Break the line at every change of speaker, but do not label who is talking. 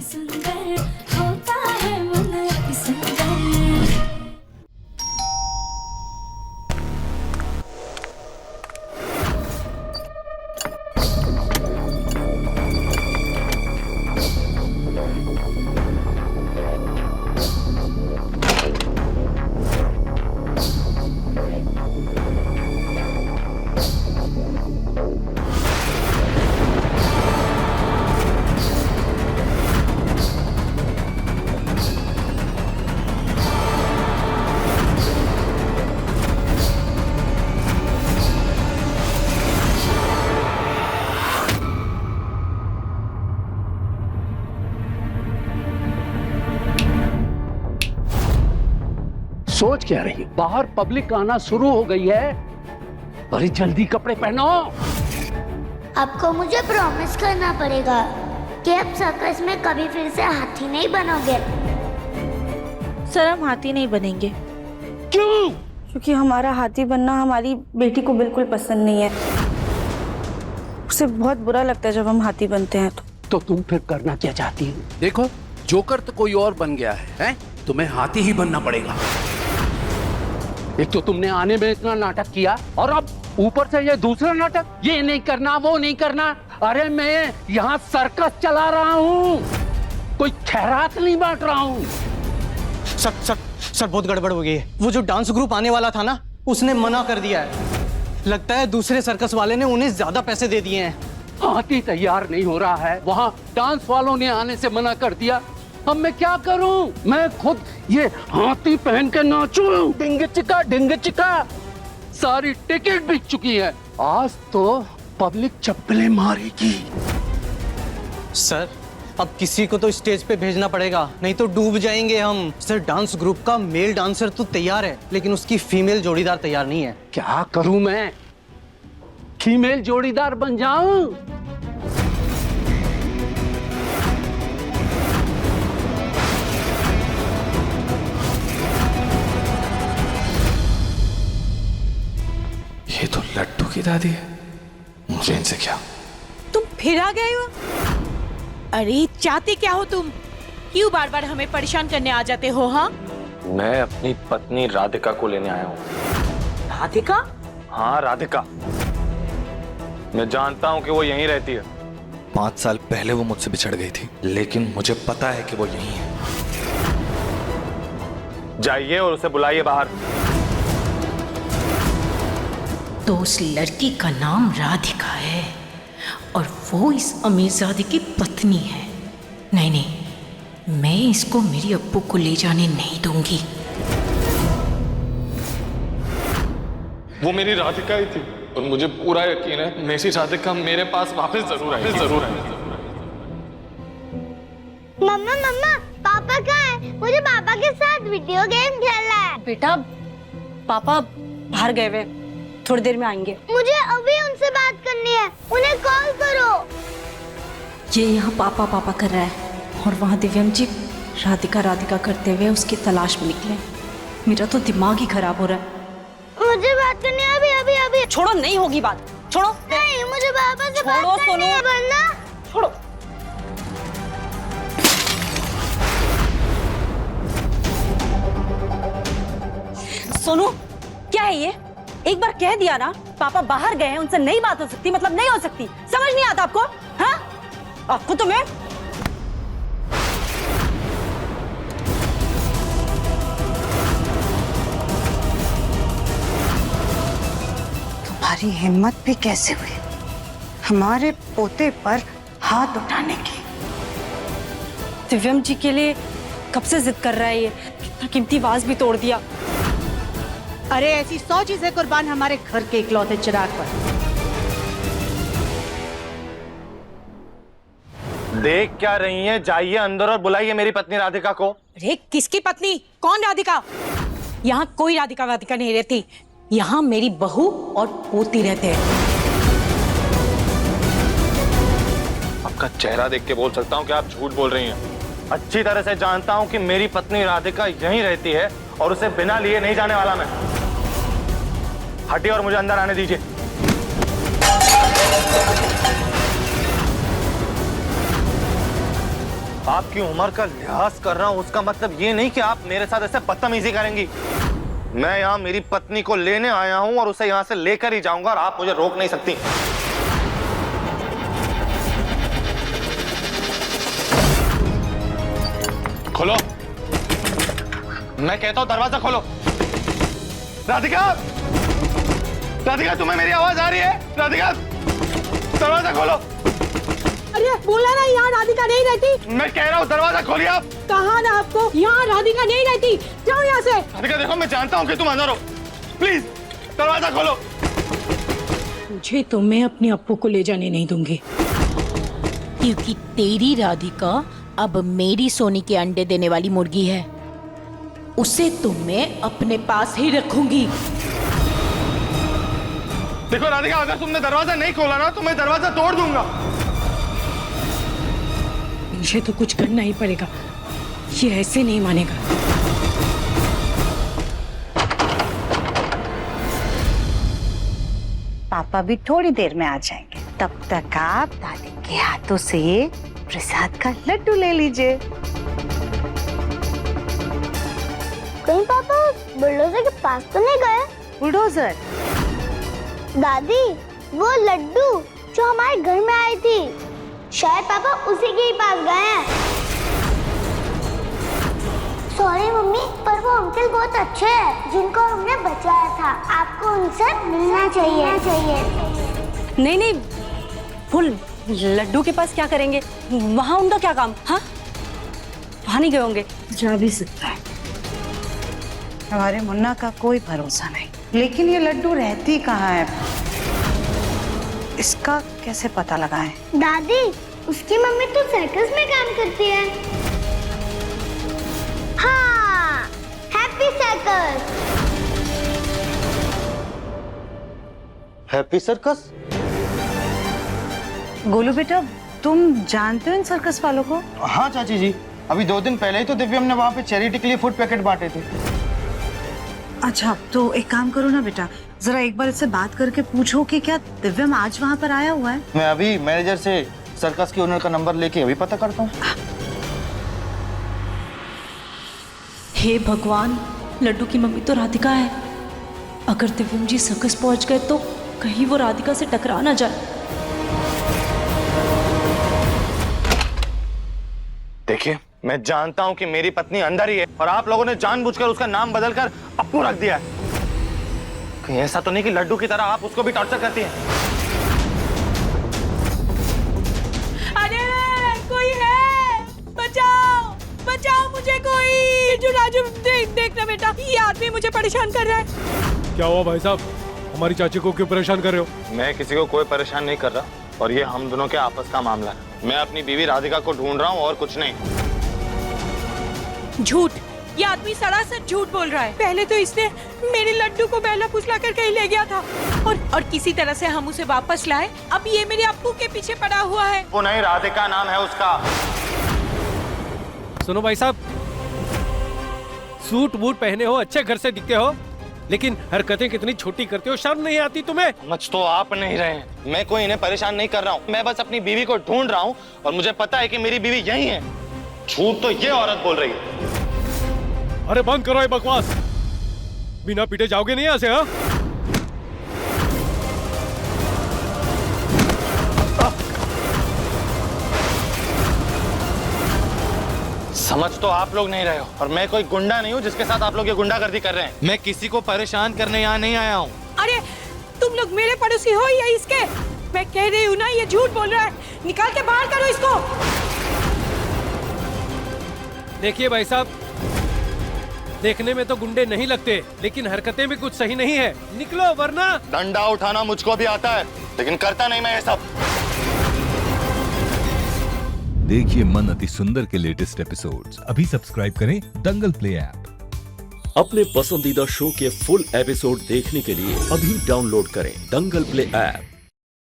सुंदर होता है मन अति सुंदर।
सोच क्या रही? बाहर पब्लिक आना शुरू हो गई है। बड़ी जल्दी कपड़े पहनो।
आपको मुझे प्रॉमिस करना पड़ेगा कि अब सर्कस में कभी फिर से हाथी नहीं बनोगे।
सर हम हाथी नहीं बनेंगे।
क्यों?
क्योंकि हमारा हाथी बनना हमारी बेटी को बिल्कुल पसंद नहीं है। उसे बहुत बुरा लगता है जब हम हाथी बनते हैं।
तो तुम फिर करना क्या चाहती हो?
देखो, जोकर तो कोई और बन गया है? तुम्हें हाथी ही बनना पड़ेगा।
एक तो तुमने आने में इतना नाटक किया और अब ऊपर से ये दूसरा नाटक, ये नहीं करना वो नहीं करना। अरे मैं यहाँ सर्कस चला रहा हूँ, कोई खैरात नहीं बांट रहा हूँ।
सर बहुत गड़बड़ हो गई है। वो जो डांस ग्रुप आने वाला था ना, उसने मना कर दिया है। लगता है दूसरे सर्कस वाले ने उन्हें ज्यादा पैसे दे दिए हैं।
हाथी तैयार नहीं हो रहा है, वहाँ डांस वालों ने आने से मना कर दिया। अब मैं क्या करूं? मैं खुद ये हाथी पहन के नाचूं? ढिंग चिका सारी टिकट बिक चुकी है। आज तो पब्लिक चप्पलें मारेगी।
सर अब किसी को तो स्टेज पे भेजना पड़ेगा, नहीं तो डूब जाएंगे हम। सर डांस ग्रुप का मेल डांसर तो तैयार है, लेकिन उसकी फीमेल जोड़ीदार तैयार नहीं है।
क्या करूं मैं? फीमेल जोड़ीदार बन जाऊं?
ये तो लट्टू की दादी है, मुझे इनसे क्या?
तुम फिर आ गए हो? अरे चाहते क्या हो तुम? क्यों बार बार हमें परेशान करने आ जाते हो? हाँ,
मैं अपनी पत्नी राधिका को लेने आया हूँ।
राधिका?
हाँ राधिका, मैं जानता हूँ कि वो यहीं रहती है।
5 साल पहले वो मुझसे बिछड़ गई थी, लेकिन मुझे पता है कि वो यहीं है।
जाइए और उसे बुलाइए बाहर।
तो उस लड़की का नाम राधिका है और वो इस अमीरजादे की पत्नी है। नहीं नहीं, मैं इसको मेरी अब्बू को ले जाने नहीं दूंगी।
वो मेरी राधिका ही थी और मुझे पूरा यकीन है मेरी राधिका मेरे पास वापस जरूर आएगी।
मम्मा मम्मा, पापा कहाँ है? मुझे पापा के साथ वीडियो गेम खेलना है।
बेटा पापा बाहर गए हुए, थोड़ी देर में आएंगे।
मुझे अभी उनसे बात करनी है, उन्हें कॉल करो।
ये यहाँ पापा पापा कर रहा है और वहाँ दिव्यम जी राधिका राधिका करते हुए उसकी तलाश में निकले। मेरा तो दिमाग ही खराब हो रहा है।
मुझे बात करनी है अभी अभी अभी।
छोड़ो, नहीं होगी बात, छोड़ो।
नहीं, मुझे पापा से
छोड़ो,
बात करनी है, वरना
छोड़ो। सोनू क्या है ये? एक बार कह दिया ना, पापा बाहर गए हैं, उनसे नहीं बात हो सकती मतलब नहीं हो सकती। समझ नहीं आता आपको? हाँ, आपको तो मैं
तुम्हारी हिम्मत भी कैसे हुई हमारे पोते पर हाथ उठाने की?
दिव्यम जी के लिए कब से जिद कर रहा है ये, कितना कीमती वाज भी तोड़ दिया।
अरे ऐसी 100 चीजें कुर्बान हमारे घर के इकलौते चिराग पर।
देख क्या रही हैं? जाइए अंदर और बुलाइए मेरी पत्नी राधिका को।
अरे किसकी पत्नी? कौन राधिका? यहाँ कोई राधिका वाधिका नहीं रहती, यहाँ मेरी बहू और पोती रहते हैं।
आपका चेहरा देख के बोल सकता हूँ कि आप झूठ बोल रही हैं। अच्छी तरह से जानता हूँ कि मेरी पत्नी राधिका यहीं रहती है और उसे बिना लिए नहीं जाने वाला मैं। हटिए और मुझे अंदर आने दीजिए। आपकी उम्र का लिहाज कर रहा हूं, उसका मतलब ये नहीं कि आप मेरे साथ ऐसे बदतमीजी करेंगी। मैं यहाँ मेरी पत्नी को लेने आया हूं और उसे यहाँ से लेकर ही जाऊंगा और आप मुझे रोक नहीं सकती। खोलो, मैं कहता हूं दरवाजा खोलो। राधिका, राधिका तुम्हें मेरी आवाज आ रही है? राधिका दरवाजा खोलो।
अरे बोला ना, यहाँ राधिका नहीं रहती।
मैं कह रहा हूँ दरवाजा खोलिए आप।
कहा ना आपको, यहाँ राधिका नहीं रहती। जाओ यहाँ से।
राधिका देखो, मैं जानता हूँ कि तुम अंदर हो, प्लीज दरवाजा खोलो।
मुझे तो मैं अपने अप्पू को ले जाने नहीं दूंगी,
क्योंकि तेरी राधिका अब मेरी सोनी के अंडे देने वाली मुर्गी है। उसे तो मैं अपने पास ही रखूंगी।
देखो राधिका, अगर तुमने दरवाजा नहीं खोला ना तो मैं दरवाजा तोड़ दूंगा।
मुझे तो कुछ करना ही पड़ेगा, ये ऐसे नहीं मानेगा।
पापा भी थोड़ी देर में आ जाएंगे, तब तक आप दादी के हाथों से प्रसाद का लड्डू ले लीजिए।
कहीं पापा बुलडोजर के पास तो नहीं गए?
बुलडोजर?
दादी, वो लड्डू जो हमारे घर में आई थी, शायद पापा उसी के ही पास गए हैं। सॉरी मम्मी, पर वो अंकल बहुत अच्छे हैं जिनको हमने बचाया था। आपको उनसे मिलना चाहिए।
नहीं नहीं, फुल लड्डू के पास क्या करेंगे? वहाँ उनका क्या काम? हाँ, वहाँ नहीं गए होंगे।
जा भी सकता है।
हमारे मुन्ना का कोई भरोसा नहीं, लेकिन ये लड्डू रहती कहाँ है, इसका कैसे पता लगाएं?
दादी, उसकी मम्मी तो सर्कस में काम करती है। हाँ, happy circus.
Happy circus?
Golu बेटा, तुम जानते हो इन सर्कस वालों को?
हाँ चाची जी, अभी 2 दिन पहले ही तो दिव्यम ने वहाँ पे चैरिटी के लिए फूड पैकेट बांटे थे।
अच्छा, तो एक काम करो ना बेटा, जरा एक बार इससे बात करके पूछो कि क्या दिव्यम आज वहाँ पर आया हुआ है।
मैं अभी मैनेजर से सर्कस के ओनर का नंबर लेके अभी पता करता हूँ।
हे भगवान, लड्डू की मम्मी तो राधिका है। अगर दिव्यम जी सर्कस पहुंच गए तो कहीं वो राधिका से टकरा ना जाए।
देखिए, मैं जानता हूँ कि मेरी पत्नी अंदर ही है और आप लोगों ने जानबूझकर उसका नाम बदलकर अप्पू रख दिया है। कहीं ऐसा तो नहीं कि लड्डू की तरह आप उसको भी टॉर्चर करती हैं?
अरे कोई है, बचाओ बचाओ मुझे कोई। जो राजू, देखना बेटा, ये आदमी मुझे परेशान कर रहा है।
क्या हुआ भाई साहब, हमारी चाची को क्यों परेशान कर रहे हो?
मैं किसी को कोई परेशान नहीं कर रहा और ये हम दोनों के आपस का मामला है। मैं अपनी बीवी राधिका को ढूंढ रहा हूँ और कुछ नहीं।
झूठ, ये आदमी सरासर झूठ बोल रहा है। पहले तो इसने मेरे लड्डू को बहला फुसला कर कहीं ले गया था और किसी तरह से हम उसे वापस लाए। अब ये मेरे अप्पू के पीछे पड़ा हुआ है।
वो नहीं, राधिका नाम है उसका।
सुनो भाई साहब, सूट बूट पहने हो, अच्छे घर से दिखते हो, लेकिन हरकतें कितनी छोटी करते हो, शर्म नहीं आती तुम्हें?
समझ तो आप नहीं रहे हैं। मैं कोई इन्हें परेशान नहीं कर रहा हूँ, मैं बस अपनी बीवी को ढूंढ रहा हूँ और मुझे पता है कि मेरी बीवी यही है। झूठ तो ये औरत बोल रही है।
अरे बंद करो ये बकवास, बिना पीटे जाओगे नहीं यहाँ से? हाँ,
समझ तो आप लोग नहीं रहे हो और मैं कोई गुंडा नहीं हूँ जिसके साथ आप लोग ये गुंडागर्दी कर रहे हैं। मैं किसी को परेशान करने यहाँ नहीं आया हूँ।
अरे तुम लोग मेरे पड़ोसी हो या इसके? मैं कह रही हूँ ना, ये झूठ बोल रहा है। निकाल के बाहर करो इसको।
देखिए भाई साहब, देखने में तो गुंडे नहीं लगते, लेकिन हरकतें भी कुछ सही नहीं है। निकलो वरना।
डंडा उठाना मुझको भी आता है, लेकिन करता नहीं मैं ये सब।
देखिए मन अति सुंदर के लेटेस्ट एपिसोड्स अभी सब्सक्राइब करें दंगल प्ले ऐप।
अपने पसंदीदा शो के फुल एपिसोड देखने के लिए अभी डाउनलोड करें दंगल प्ले ऐप।